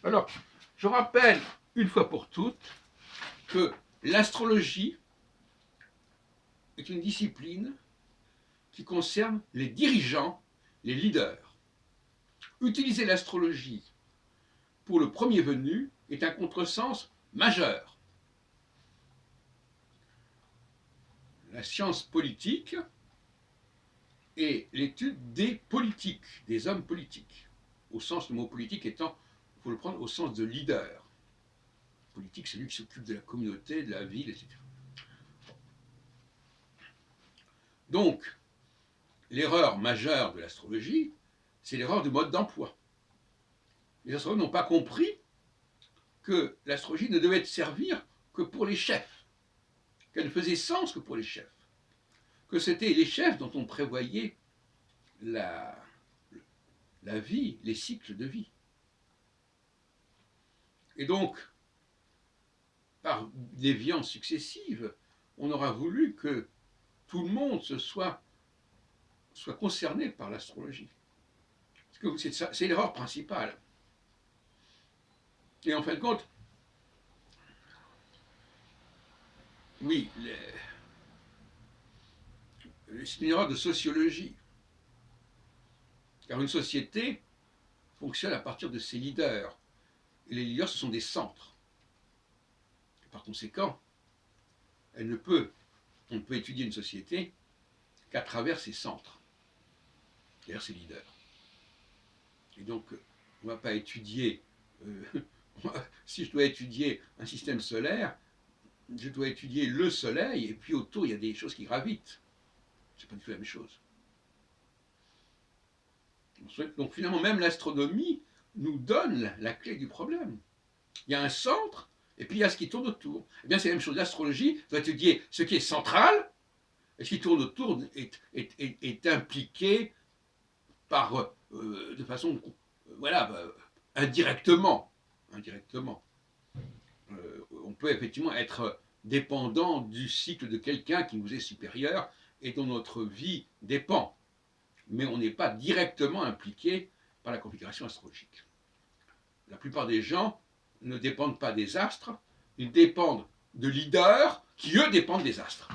Alors, je rappelle une fois pour toutes que l'astrologie est une discipline qui concerne les dirigeants, les leaders. Utiliser l'astrologie pour le premier venu est un contresens majeur. La science politique est l'étude des politiques, des hommes politiques, au sens, le mot politique étant, il faut le prendre au sens de leader. Politique, c'est lui qui s'occupe de la communauté, de la ville, etc. Donc, l'erreur majeure de l'astrologie, c'est l'erreur du mode d'emploi. Les astrologues n'ont pas compris que l'astrologie ne devait servir que pour les chefs, qu'elle ne faisait sens que pour les chefs, que c'était les chefs dont on prévoyait la vie, les cycles de vie. Et donc, par déviances successives, on aura voulu que tout le monde soit concerné par l'astrologie. C'est l'erreur principale. Et en fin de compte, oui, c'est une erreur de sociologie. Car une société fonctionne à partir de ses leaders. Et les leaders, ce sont des centres. Et par conséquent, on ne peut étudier une société qu'à travers ses centres, c'est-à-dire ses leaders. Et donc, on ne va pas étudier, si je dois étudier un système solaire, je dois étudier le Soleil, et puis autour, il y a des choses qui gravitent. Ce n'est pas du tout la même chose. Donc finalement, même l'astronomie nous donne la clé du problème. Il y a un centre, et puis il y a ce qui tourne autour. Eh bien, c'est la même chose. L'astrologie doit étudier ce qui est central, et ce qui tourne autour est impliqué par, de façon, voilà, indirectement. Indirectement. On peut effectivement être dépendant du cycle de quelqu'un qui nous est supérieur et dont notre vie dépend. Mais on n'est pas directement impliqué par la configuration astrologique. La plupart des gens ne dépendent pas des astres, ils dépendent de leaders qui, eux, dépendent des astres.